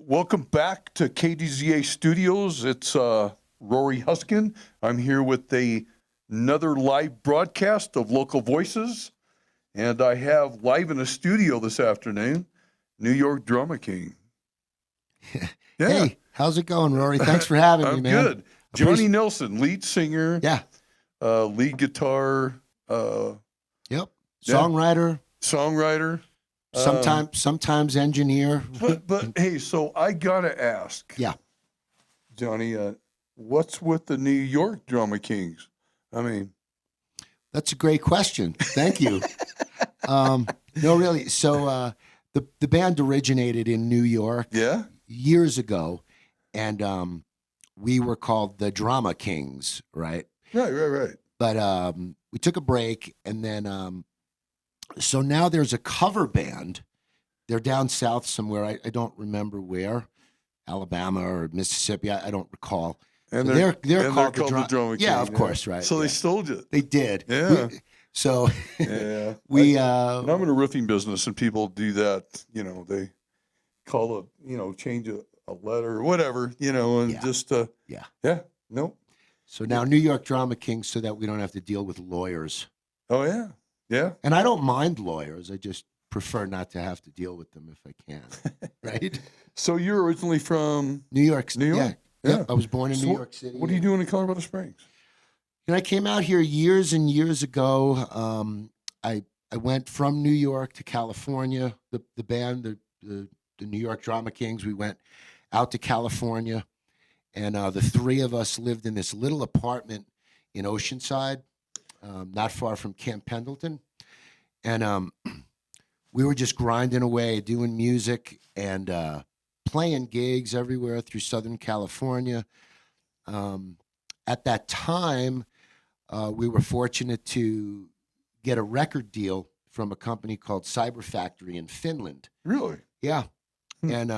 welcome back to KDZA Studios. It's Rory Huskin. I'm here with another live broadcast of Local Voices, and I have live in the studio this afternoon, New York Drama King. Yeah. Hey, how's it going, Rory? Thanks for having me, man. I'm good. Jonny Nelson, lead singer. Yeah. Lead guitar. Yep. Songwriter. Songwriter. Sometimes engineer. But hey, so I gotta ask. Yeah. Jonny, what's with the New York Drama Kings? I mean, that's a great question. Thank you. No, really. So the band originated in New York years ago, and we were called the Drama Kings, right? Right. But we took a break, and then so now there's a cover band. They're down south somewhere. I don't remember where, Alabama or Mississippi. I don't recall. And so they're called the Drama Kings. Yeah, of course, right. So they stole it. They did. Yeah. I'm in a roofing business, and people do that. You know, they call change a letter or whatever. Nope. So now New York Drama Kings, so that we don't have to deal with lawyers. Oh yeah. Yeah. And I don't mind lawyers. I just prefer not to have to deal with them if I can. Right? So you're originally from New York. New York? Yeah. I was born in New York City. What are you doing in Colorado Springs? And I came out here years and years ago. I went from New York to California. The band, the New York Drama Kings, we went out to California. And the three of us lived in this little apartment in Oceanside, not far from Camp Pendleton. And we were just grinding away, doing music and playing gigs everywhere through Southern California. At that time, we were fortunate to get a record deal from a company called Cyber Factory in Finland. Really? Yeah. And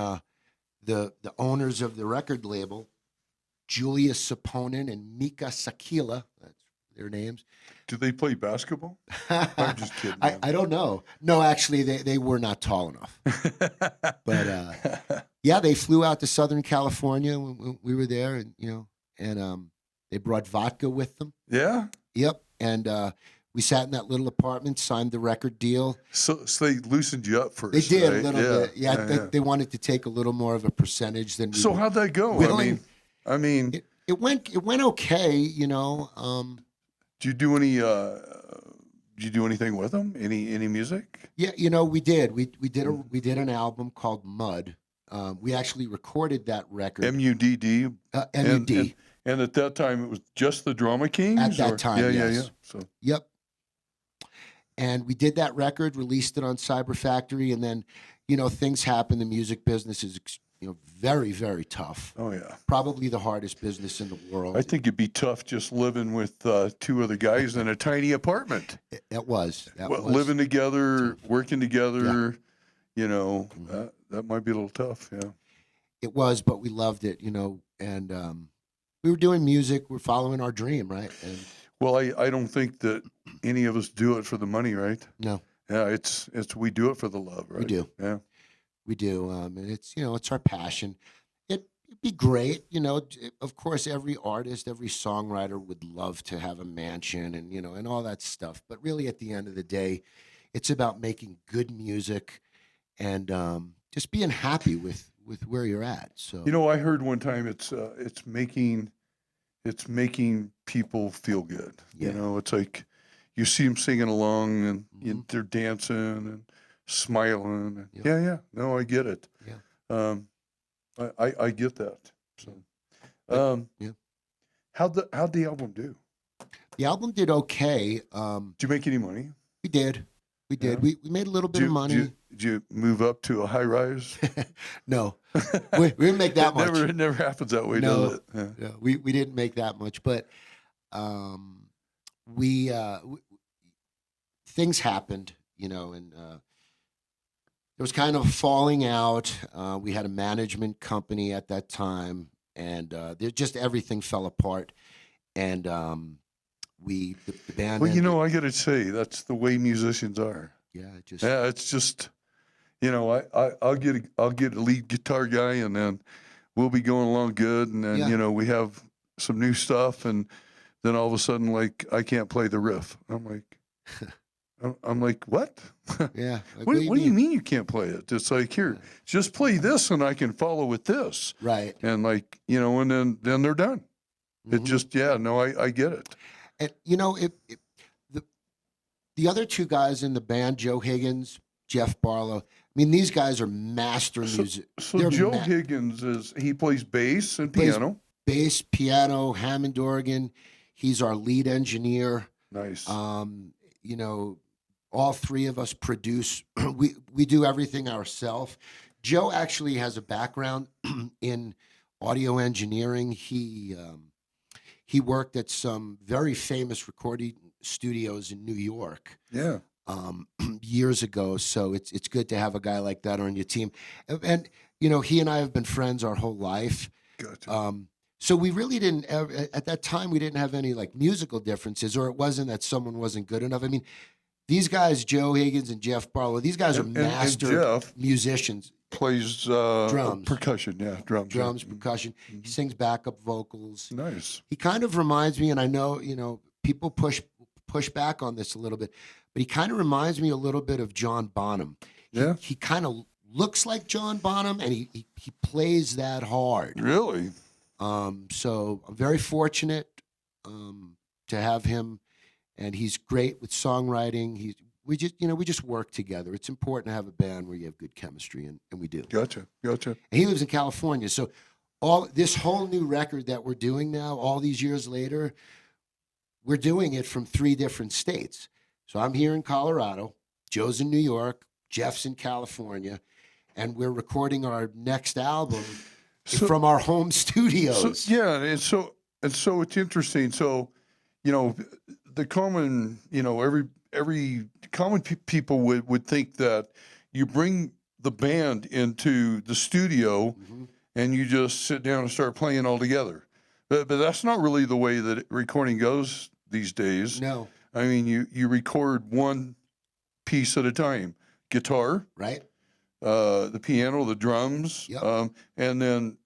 the owners of the record label, Julia Saponen and Mika Sakila, that's their names. Do they play basketball? I'm just kidding. I don't know. No, actually, they were not tall enough. But they flew out to Southern California when we were there, and they brought vodka with them. Yeah. Yep. And we sat in that little apartment, signed the record deal. So they loosened you up first. They did right? a little bit. Yeah, they wanted to take a little more of a percentage than. So how'd that go? I mean, it went okay. Did you do any? Did you do anything with them? Any music? Yeah, we did. We did an album called Mud. We actually recorded that record. MUDD. MUD. And at that time, it was just the Drama Kings? At that time, yes. Yeah. So. Yep. And we did that record, released it on Cyber Factory, and then, things happen. The music business is, very, very tough. Oh, yeah. Probably the hardest business in the world. I think it'd be tough just living with two other guys in a tiny apartment. It was. Living together, working together, that might be a little tough, yeah. It was, but we loved it, and we were doing music. We're following our dream, right? And, well, I don't think that any of us do it for the money, right? No. Yeah, it's we do it for the love, right? We do. Yeah. We do. And it's, it's our passion. It'd be great. Of course, every artist, every songwriter would love to have a mansion and, and all that stuff. But really, at the end of the day, it's about making good music and just being happy with where you're at. So, I heard one time it's making people feel good. Yeah. It's like you see them singing along and they're dancing and smiling. And, yeah. No, I get it. Yeah. I get that. So, how'd the album do? The album did okay. Did you make any money? We did. Yeah. We made a little bit of money. Did you move up to a high rise? No, we didn't make that much. It never happens that way, does it? Yeah. No, we didn't make that much, but we things happened, and there was kind of falling out. We had a management company at that time, and just everything fell apart, and the band. Well, I got to say that's the way musicians are. Yeah, it's just I'll get a lead guitar guy, and then we'll be going along good, and then Yeah. we have some new stuff, and then all of a sudden, like, I can't play the riff. I'm like, what? Yeah. Like, What, what do you what do you mean? mean you can't play it? It's like, here, just play this, and I can follow with this, Right. and like, and then they're done. It Mhm. just, no, I get it. And the other two guys in the band, Joe Higgins, Jeff Barlow. I mean, these guys are master music. So Joe Higgins he plays bass and plays piano. bass, piano, Hammond organ. He's our lead engineer. Nice. All three of us produce. we do everything ourselves. Joe actually has a background in audio engineering. He worked at some very famous recording studios in New York. Yeah. Years ago. So it's good to have a guy like that on your team. And he and I have been friends our whole life. Gotcha. So we really didn't at that time we didn't have any like musical differences, or it wasn't that someone wasn't good enough. I mean, these guys, Joe Higgins and Jeff Barlow, these guys are master Jeff musicians. Plays Drums. percussion, drums. Drums, percussion. He sings backup vocals. Nice. He kind of reminds me, and I know, people push back on this a little bit, but he kind of reminds me a little bit of John Bonham. He kind of looks like John Bonham, and he plays that hard. Really? So I'm very fortunate to have him, and he's great with songwriting. We just work together. It's important to have a band where you have good chemistry, and we do. Gotcha. And he lives in California, so this whole new record that we're doing now, all these years later, we're doing it from 3 different states. So I'm here in Colorado, Joe's in New York, Jeff's in California, and we're recording our next album from our home studios. And so it's interesting. So, the common, every common people would think that you bring the band into the studio and you just sit down and start playing all together. But that's not really the way that recording goes these days. No. I mean, you record one piece at a time. Guitar, right? The piano, the drums, Yep. and then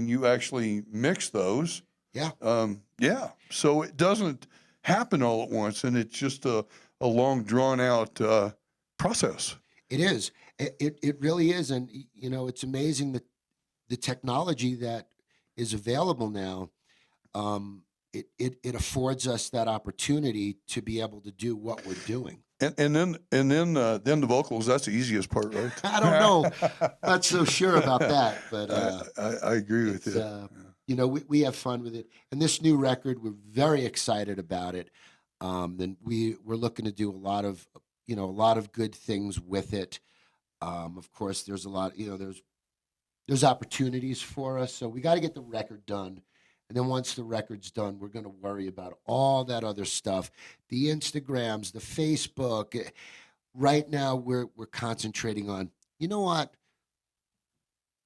you actually mix those. Yeah. So it doesn't happen all at once, and it's just a long, drawn out process. It is. It really is, and it's amazing that the technology that is available now. It affords us that opportunity to be able to do what we're doing. And then the vocals, that's the easiest part, right? I don't know. Not so sure about that, but I agree with you. We have fun with it. And this new record, we're very excited about it. And we're looking to do a lot of good things with it. Of course, there's a lot, there's opportunities for us. So we got to get the record done. And then once the record's done, we're going to worry about all that other stuff, the Instagrams, the Facebook. Right now, we're concentrating on, you know what?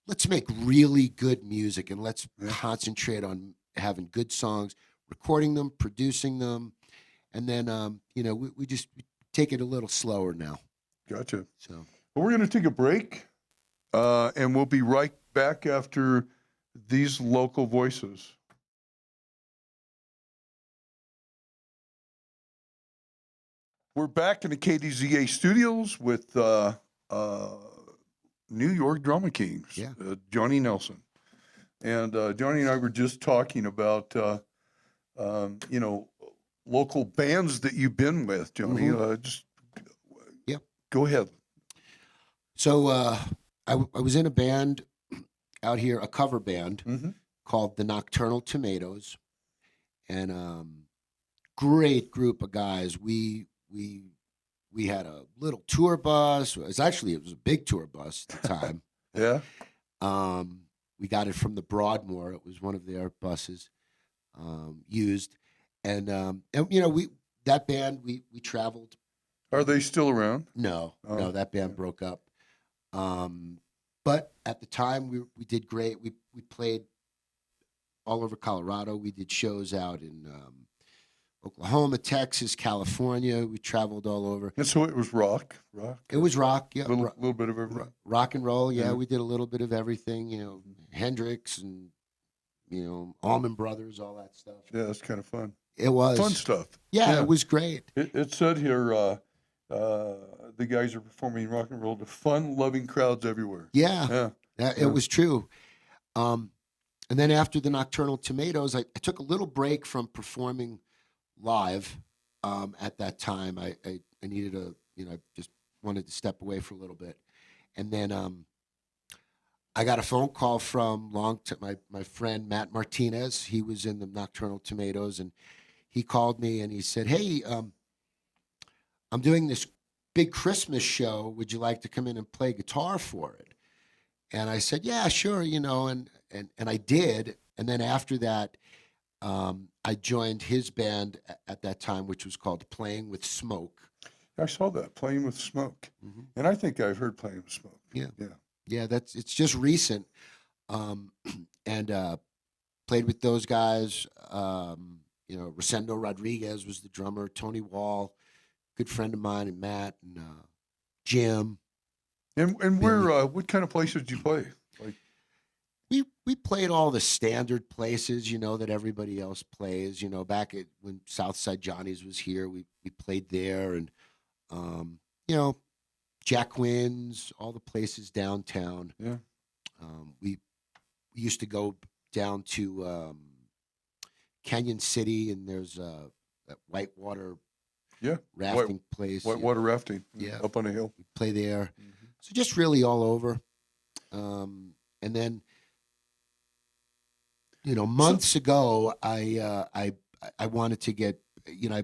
Let's make really good music, and let's concentrate on having good songs, recording them, producing them, and then we just take it a little slower now. Gotcha. So, well, we're going to take a break, and we'll be right back after these local voices. We're back in the KDZA studios with New York Drama Kings, Jonny Nelson. And Jonny and I were just talking about, local bands that you've been with, Jonny. Go ahead. So I was in a band out here, a cover band called the Nocturnal Tomatoes, and great group of guys. We had a little tour bus. It was a big tour bus at the time. Yeah. We got it from the Broadmoor. It was one of their buses used, and that band we traveled. Are they still around? No, that band broke up. But at the time we did great. We played all over Colorado. We did shows out in Oklahoma, Texas, California. We traveled all over. And so it was rock. It was rock, yeah, Little bit of everything. rock and roll. Yeah, Yeah. we did a little bit of everything. Hendrix and Allman Brothers, all that stuff. Yeah, that's kind of fun. It was Fun stuff. Yeah, it was great. It said here, the guys are performing rock and roll to fun-loving crowds everywhere. Yeah, it was true. And then after the Nocturnal Tomatoes, I took a little break from performing live. At that time, I needed I just wanted to step away for a little bit, and then I got a phone call from my friend Matt Martinez. He was in the Nocturnal Tomatoes, and he called me and he said, "Hey, I'm doing this big Christmas show. Would you like to come in and play guitar for it?" And I said, "Yeah, sure." And I did. And then after that, I joined his band at that time, which was called Playing with Smoke. I saw that, Playing with Smoke. Mm-hmm. And I think I've heard Playing with Smoke. Yeah, it's just recent. And played with those guys. Rosendo Rodriguez was the drummer. Tony Wall, good friend of mine, and Matt and Jim. And where, what kind of places did you play? Like, we played all the standard places, that everybody else plays. Back when Southside Johnny's was here, we played there, and Jack Quinn's, all the places downtown. Yeah. We used to go down to Canyon City, and there's that whitewater rafting place. Whitewater rafting. Yeah. Up on a hill. We play there. Mm-hmm. So just really all over. And then, months ago, I wanted to get, I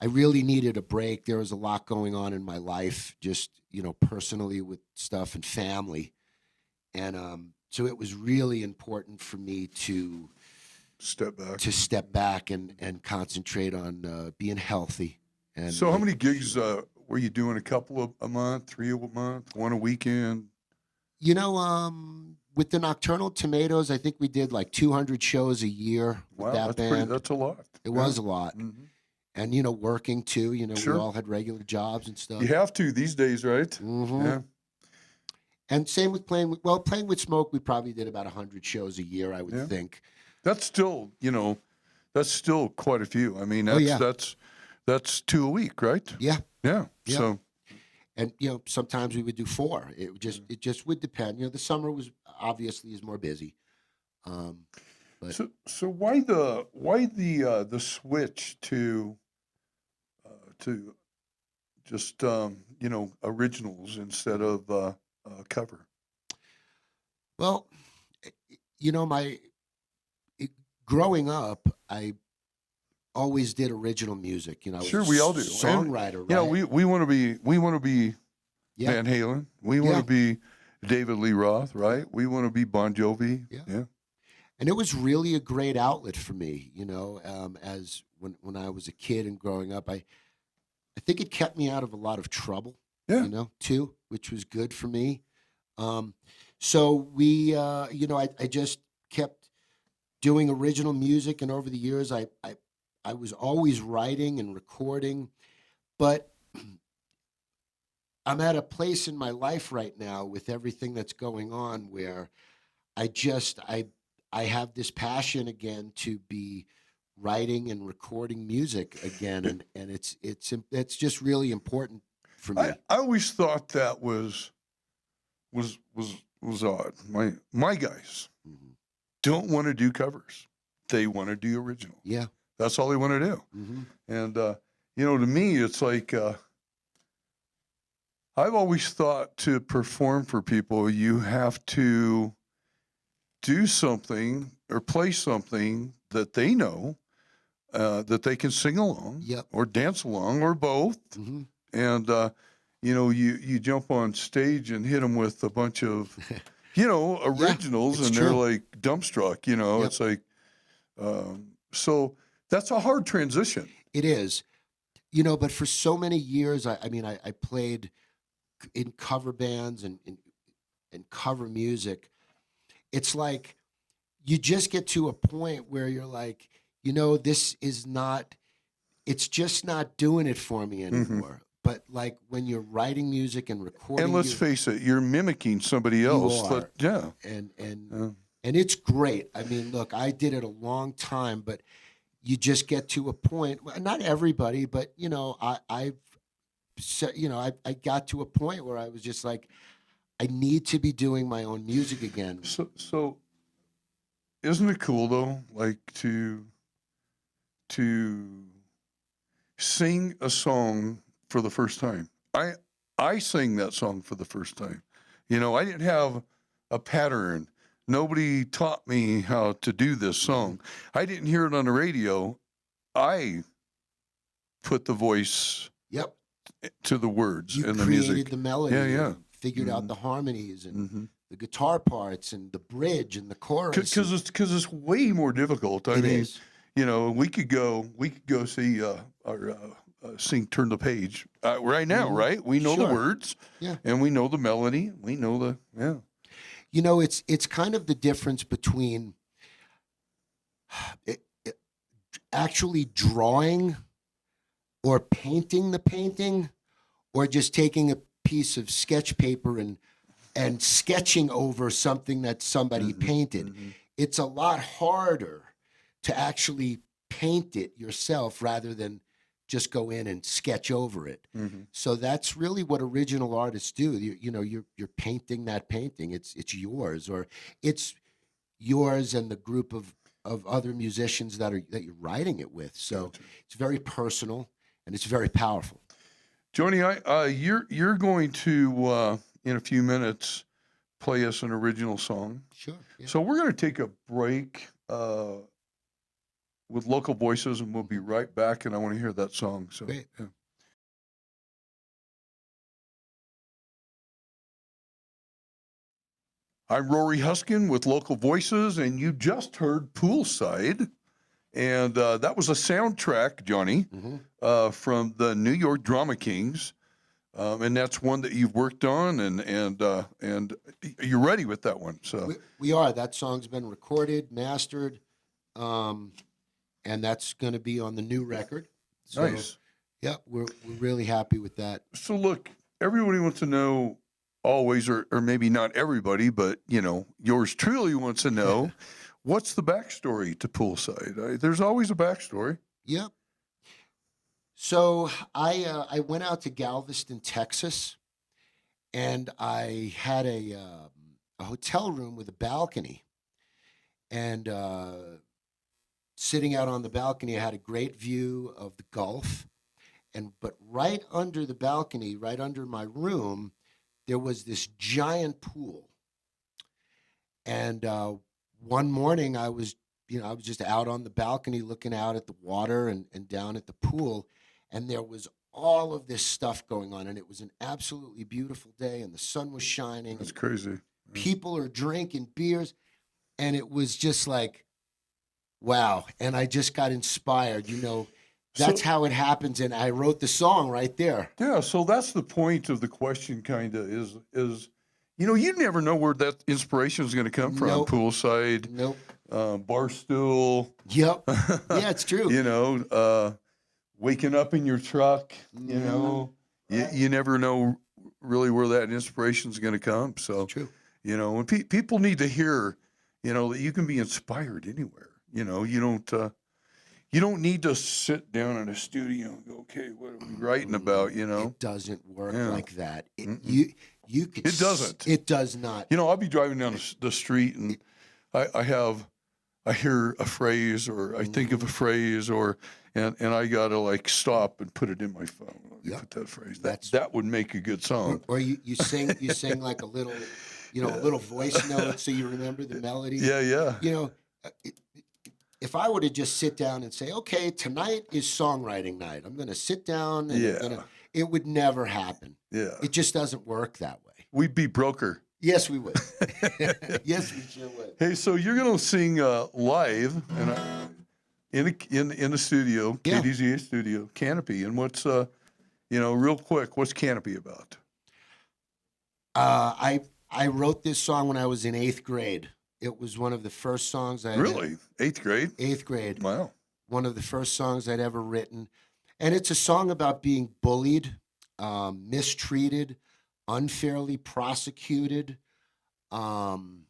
really needed a break. There was a lot going on in my life, just, personally with stuff and family. And so it was really important for me to step back and concentrate on being healthy. And so how many gigs were you doing? A couple a month, 3 a month, one a weekend? With the Nocturnal Tomatoes, I think we did like 200 shows a year with that band. That's a lot. It was a lot. Mm-hmm. And, working too, Sure. We all had regular jobs and stuff. You have to these days, right? Mm-hmm. Yeah. And same with Playing with Smoke, we probably did about 100 shows a year, I would think. That's still, that's still quite a few. I mean, that's 2 a week, right? Yeah. Yeah. Yeah. So, and sometimes we would do 4. It just would depend. The summer was obviously is more busy. But so why the switch to just originals instead of cover? Well, growing up, I always did original music. I was Sure, we all do. Songwriter, And, right? we want to be Van Halen. We want to be David Lee Roth, right? We want to be Bon Jovi. Yeah. And it was really a great outlet for me, as when I was a kid and growing up. I think it kept me out of a lot of trouble, too, which was good for me. So we, I just kept doing original music, and over the years, I was always writing and recording, but I'm at a place in my life right now with everything that's going on where I have this passion again to be writing and recording music again, and it's just really important for me. I always thought that was odd. My guys don't want to do covers; they want to do original. Yeah, that's all they want to do. Mm-hmm. And to me, it's like I've always thought to perform for people, you have to do something or play something that they know, that they can sing along, or dance along, or both. Mm-hmm. And you jump on stage and hit them with a bunch of originals, and they're like dumbstruck. It's like so that's a hard transition. It is, but for so many years, I played in cover bands and cover music. It's like you just get to a point where you're like, this is not it's just not doing it for me anymore. But like when you're writing music and recording, And let's face it, you're mimicking somebody else. are. Yeah. and Yeah. and it's great. I mean, look, I did it a long time, but you just get to a point. Well, not everybody, but you know, I got to a point where I was just like, I need to be doing my own music again. So isn't it cool though, like to sing a song for the first time? I sang that song for the first time. You know, I didn't have a pattern. Nobody taught me how to do this song. I didn't hear it on the radio. I put the voice Yep, to the words you and the created music. the melody, Yeah. and figured out the harmonies and Mm-hmm. the guitar parts and the bridge and the chorus. Because it's way more difficult. I It mean, is. you know, we could go see our sing Turn the Page right now, right? We know the Sure. words, Yeah. and we know the melody. We know You know, it's kind of the difference between actually drawing or painting the painting, or just taking a piece of sketch paper and sketching over something that somebody painted. It's a lot harder to actually paint it yourself rather than just go in and sketch over it. So that's really what original artists do. You're painting that painting. It's yours, or it's yours and the group of other musicians that you're writing it with. So it's very personal and it's very powerful. Jonny, you're going to in a few minutes play us an original song. Sure. Yeah. So we're going to take a break with local voices, and we'll be right back. And I want to hear that song. So, Great. yeah. I'm Rory Huskin with Local Voices, and you just heard Poolside. And that was a soundtrack, Jonny, from the New York Drama Kings. And that's one that you've worked on, and you're ready with that one. So We are. That song's been recorded, mastered, and that's going to be on the new record. So, nice. yeah, we're really happy with that. So look, everybody wants to know always, or maybe not everybody, but you know, yours truly wants to know what's the backstory to Poolside. There's always a backstory. Yep. So I went out to Galveston, Texas, and I had a hotel room with a balcony, and sitting out on the balcony, I had a great view of the Gulf, but right under the balcony, right under my room, there was this giant pool. And one morning, I was just out on the balcony looking out at the water and down at the pool, and there was all of this stuff going on, and it was an absolutely beautiful day, and the sun was shining. That's crazy. People are drinking beers, and it was just like, wow. And I just got inspired. That's how it happens, and I wrote the song right there. Yeah, so that's the point of the question, kind of, is you never know where that inspiration is going to come from. Nope. Poolside, Nope. Barstool. Yep. Yeah, it's true. Waking up in your truck, you never know really where that inspiration is going to come. So, It's true. And people need to hear, that you can be inspired anywhere. You don't need to sit down in a studio and go, okay, what are we writing about? It doesn't work like that. You could. It doesn't. It does not. I'll be driving down the street and I hear a phrase, or I think of a phrase, and I gotta like stop and put it in my phone. Put that phrase. That would make a good song. Or you sing like a little, a little voice note so you remember the melody. Yeah. If I were to just sit down and say, okay, tonight is songwriting night, I'm going to sit down and it would never happen. Yeah. It just doesn't work that way. We'd be broker. Yes, we would. Yes, we sure would. Hey, so you're going to sing live in the studio, Yeah. KDZA studio, Canopy. And what's, real quick, what's Canopy about? I wrote this song when I was in 8th grade. It was one of the first songs I Really? 8th grade? 8th grade. Wow. One of the first songs I'd ever written. And it's a song about being bullied, mistreated, unfairly prosecuted. Um,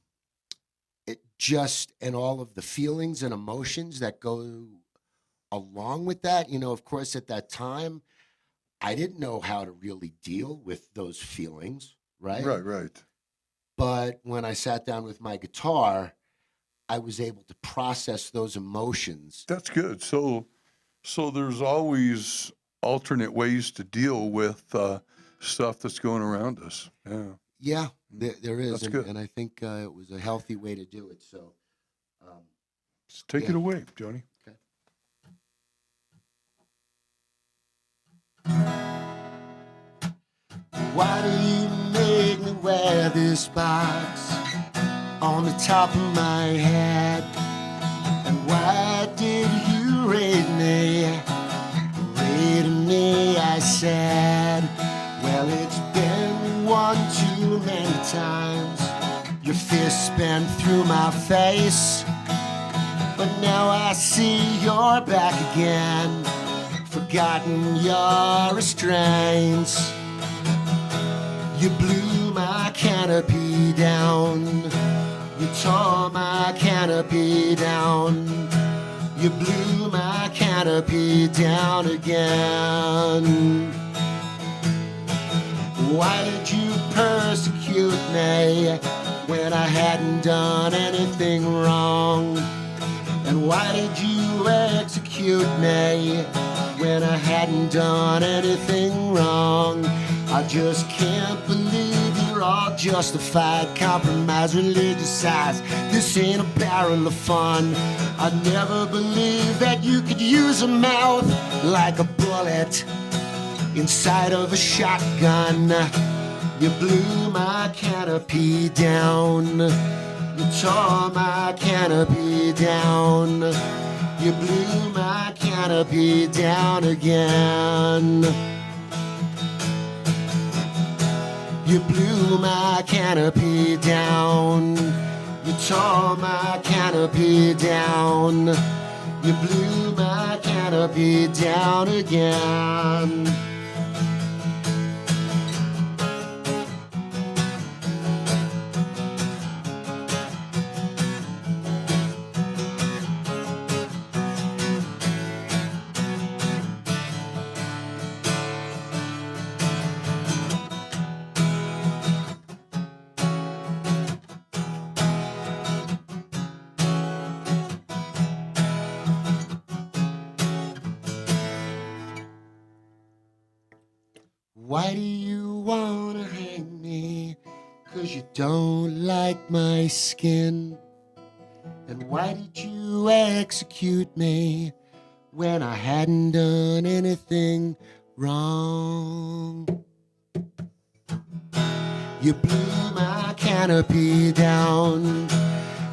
and all of the feelings and emotions that go along with that. Of course, at that time, I didn't know how to really deal with those feelings, right? Right. But when I sat down with my guitar, I was able to process those emotions. That's good. So there's always alternate ways to deal with stuff that's going around us. Yeah. Yeah, there is. That's good. And I think it was a healthy way to do it. So, Let's take it away, Johnny. Okay. Why do you make me wear this box on the top of my head? And why did you raid me? Raid me, I said. Well, it's been one too many times. Your fist been through my face. But now I see you're back again. Forgotten your restraints. You blew my canopy down. You tore my canopy down. You blew my canopy down again. Why did you persecute me when I hadn't done anything wrong? And why did you execute me when I hadn't done anything wrong? I just can't believe you're all justified. Compromise, religious this ain't a barrel of fun. I never believed that you could use a mouth like a bullet inside of a shotgun. You blew my canopy down. You tore my canopy down. You blew my canopy down again. You blew my canopy down. You tore my canopy down. You blew my canopy down again. Why do you wanna hang me? 'Cause you don't like my skin. And why did you execute me when I hadn't done anything wrong? You blew my canopy down.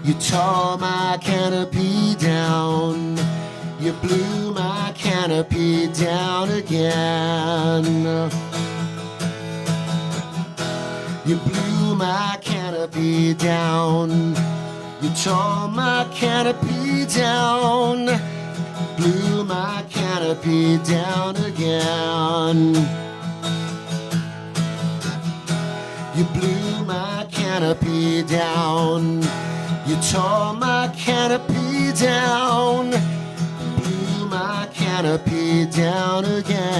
You tore my canopy down. You blew my canopy down again. You blew my canopy down. You tore my canopy down. Blew my canopy down again. You blew my canopy down. You tore my canopy down. Blew my canopy down again.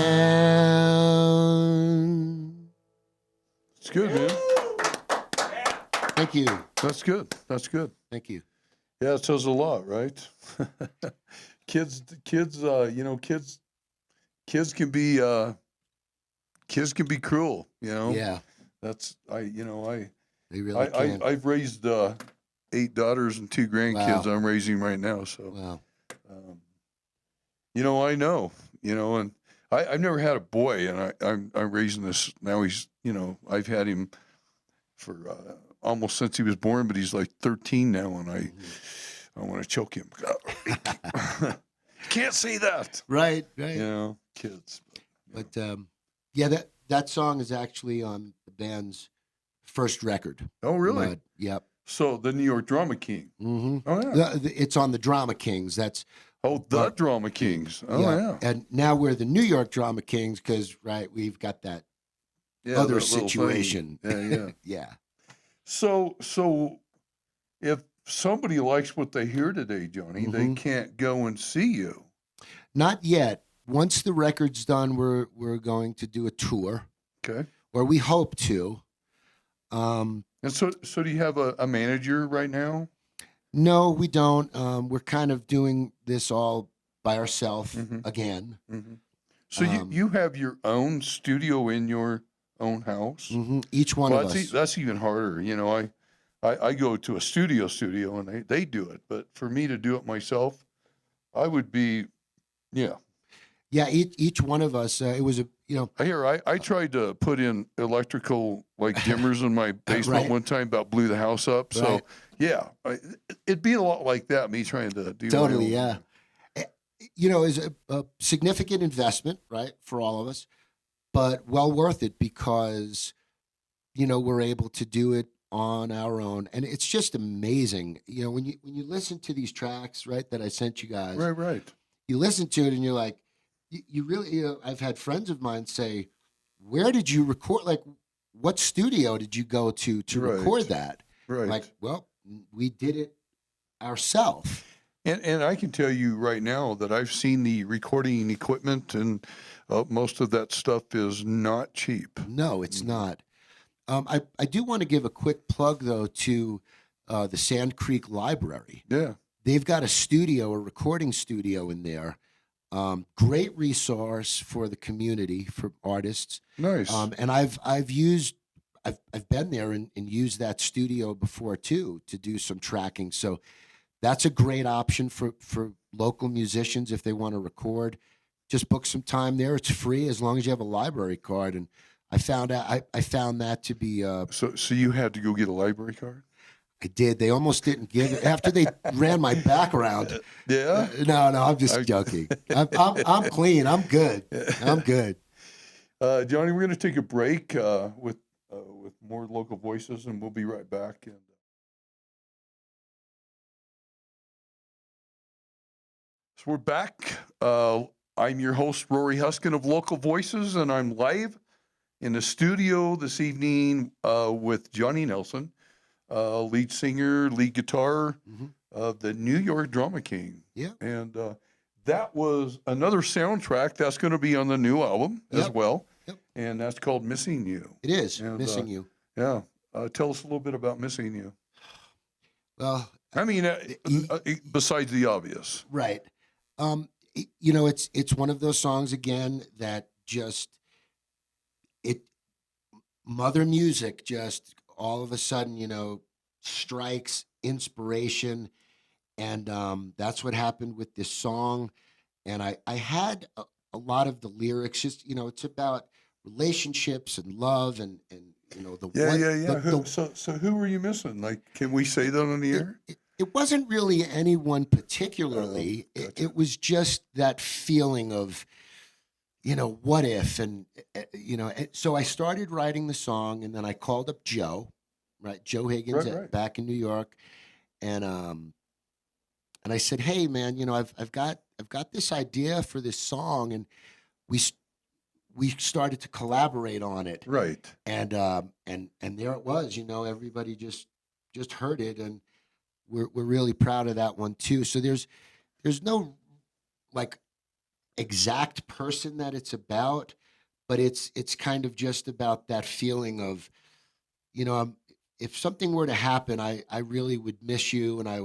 It's good, man. Thank you. That's good. That's good. Thank you. Yeah, it says a lot, right? Kids, you know, kids can be cruel, you know? Yeah, That's, they really can. I've raised 8 daughters and 2 grandkids Wow. I'm raising right now. So, Wow. I know, and I've never had a boy, and I'm raising this now. He's, I've had him for almost since he was born, but he's like 13 now, and I want to choke him. Can't say that. Right. Kids. But yeah, that song is actually on the band's first record. Oh, really? Mud. Yep. So the New York Drama King. Mm-hmm. Oh, yeah. It's on the Drama Kings. That's Oh, the Drama Kings. Oh, yeah. And now we're the New York Drama Kings because, right, we've got that Yeah, other that little thing. situation. Yeah. Yeah. So if somebody likes what they hear today, Johnny, they can't go and see you. Not yet. Once the record's done, we're going to do a tour, Okay. or we hope to. And so do you have a manager right now? No, we don't. We're kind of doing this all by ourselves again. So you have your own studio in your own house? Each one of us. That's even harder. You know, I go to a studio and they do it, but for me to do it myself, I would be, yeah. Yeah, each one of us. It was I tried to put in electrical like dimmers in my basement one time, about blew the house up. So Right. yeah, it'd be a lot like that. Me trying to do Totally, my own. yeah. Is a significant investment, right, for all of us, but well worth it because we're able to do it on our own, and it's just amazing. When you listen to these tracks, right, that I sent you guys, Right. you listen to it and you're like, you really, I've had friends of mine say, where did you record? Like, what studio did you go to record that? Right. Like, well, we did it ourselves. And I can tell you right now that I've seen the recording equipment, and most of that stuff is not cheap. No, it's not. I do want to give a quick plug, though, to the Sand Creek Library. Yeah. They've got a recording studio in there. Great resource for the community, for artists. Nice. And I've been there and used that studio before too to do some tracking. So that's a great option for local musicians if they want to record. Just book some time there. It's free as long as you have a library card. And I found that to be. So you had to go get a library card? I did. They almost didn't give it after they ran my background. Yeah. No, I'm just joking. I'm clean. I'm good. I'm good. Johnny, we're going to take a break with more local voices, and we'll be right back. And so we're back. I'm your host, Rory Huskin of Local Voices, and I'm live in the studio this evening with Jonny Nelson, lead singer, lead guitar of the New York Drama King. Yeah. And that was another soundtrack that's going to be on the new album as well. Yep. And that's called Missing You. It is. And, Missing You. Yeah. Tell us a little bit about Missing You. Well, I mean, besides the obvious. Right. It's one of those songs again that just Mother Music just all of a sudden, strikes inspiration. And that's what happened with this song. And I had a lot of the lyrics, just, it's about relationships and love and Yeah. So who were you missing? Like, can we say that on the air? It wasn't really anyone particularly. Gotcha. It was just that feeling of, what if? And, so I started writing the song, and then I called up Joe Higgins back in New York. And I said, hey man, I've got this idea for this song, and we started to collaborate on it. Right. And there it was, everybody just heard it, and we're really proud of that one too. So there's no like exact person that it's about, but it's kind of just about that feeling of, if something were to happen, I really would miss you, and I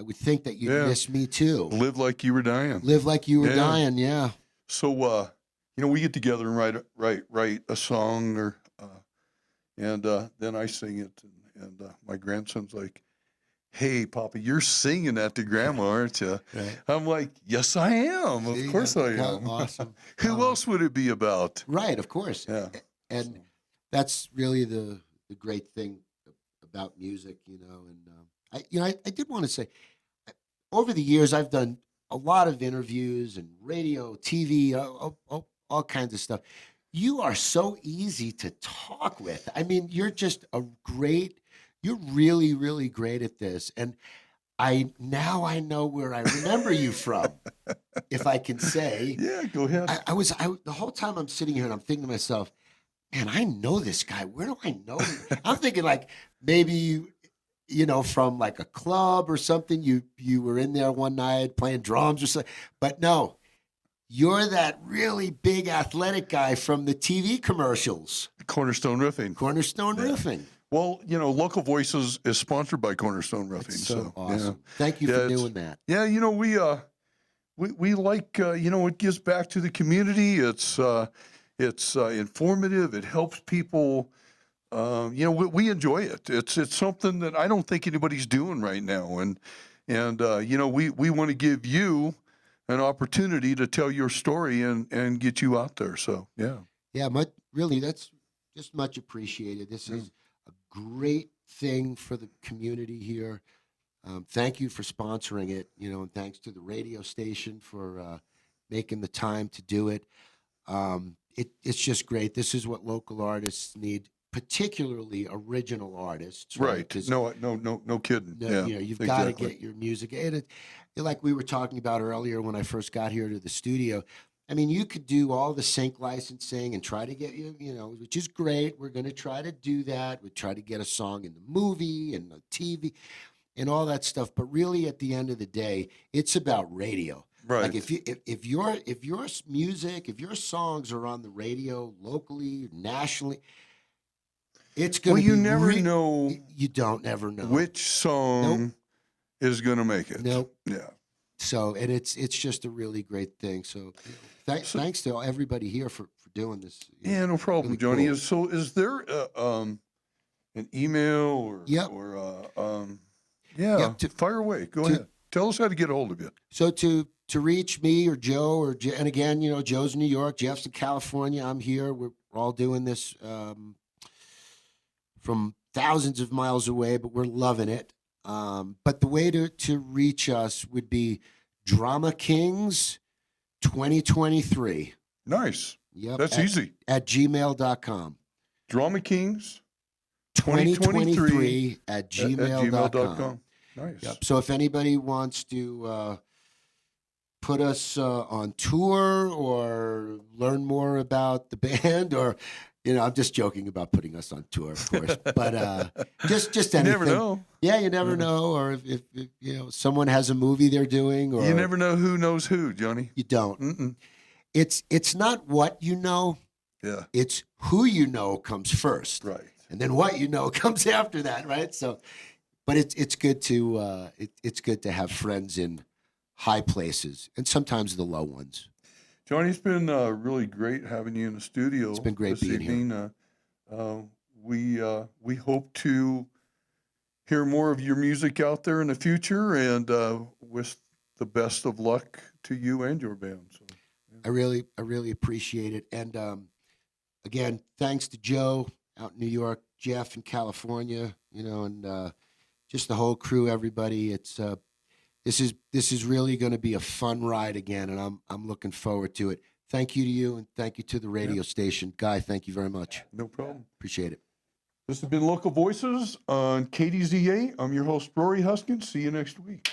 would think that you'd miss me too. Live like you were dying. Live like you were dying. Yeah. So, we get together and write a song, and then I sing it, and my grandson's like, hey, Papa, you're singing that to Grandma, aren't you? Right. I'm like, yes, I am. Of course I am. Awesome. Who else would it be about? Right, of course. Yeah. And that's really the great thing about music, and I did want to say, over the years, I've done a lot of interviews and radio, TV, all kinds of stuff. You are so easy to talk with. I mean, you're really, really great at this. And Now I know where I remember you from, if I can say. Yeah, go ahead. The whole time I'm sitting here and I'm thinking to myself, man, I know this guy. Where do I know him? I'm thinking like maybe, from like a club or something. You were in there one night playing drums or something. But no, you're that really big athletic guy from the TV commercials. Cornerstone Roofing. Cornerstone Roofing. Well, Local Voices is sponsored by Cornerstone Roofing. It's so awesome. Yeah. Thank you for doing that. Yeah, we like it gives back to the community. It's informative. It helps people. We enjoy it. It's something that I don't think anybody's doing right now, and we want to give you an opportunity to tell your story and get you out there. So yeah. Yeah, really, that's just much appreciated. This is a great thing for the community here. Thank you for sponsoring it, and thanks to the radio station for making the time to do it. It's just great. This is what local artists need, particularly original artists. Right. No kidding. Yeah, you've got to get your music. And like we were talking about earlier when I first got here to the studio, I mean, you could do all the sync licensing and try to get which is great. We're going to try to do that. We try to get a song in the movie and the TV and all that stuff. But really, at the end of the day, it's about radio. Right. Like if your music, if your songs are on the radio locally, nationally, it's going to be. Well, you never know. You don't ever know which song is going to make it. Nope. Yeah. So, and it's just a really great thing. So, thanks to everybody here for doing this. Yeah, no problem, really Jonny. cool. So, is there an email or Yep. fire away. Go ahead. Tell us how to get a hold of you. So to reach me or Joe and again, Joe's in New York, Jeff's in California. I'm here. We're all doing this from thousands of miles away, but we're loving it. But the way to reach us would be Drama Kings 2023. Nice. Yep. That's easy. At gmail.com. Drama Kings 2023 at gmail.com. Nice. Yep. So if anybody wants to put us on tour or learn more about the band, or I'm just joking about putting us on tour, of course, but just anything. You never know. Yeah, you never know. Or if someone has a movie they're doing, or you never know who knows who, Jonny. You don't. Mm-mm. It's not what you know. Yeah. It's who you know comes first. Right. And then what you know comes after that, right? So, but it's good to it's good to have friends in high places and sometimes the low ones. Jonny, it's been really great having you in the studio. It's been great being here. We hope to hear more of your music out there in the future, and wish the best of luck to you and your band. So, yeah. I really appreciate it. And again, thanks to Joe out in New York, Jeff in California, and just the whole crew, everybody. It's this is really going to be a fun ride again, and I'm looking forward to it. Thank you to you, and thank you to the radio station. Guy, thank you very much. No problem. Appreciate it. This has been Local Voices on KDZA. I'm your host, Rory Huskin. See you next week.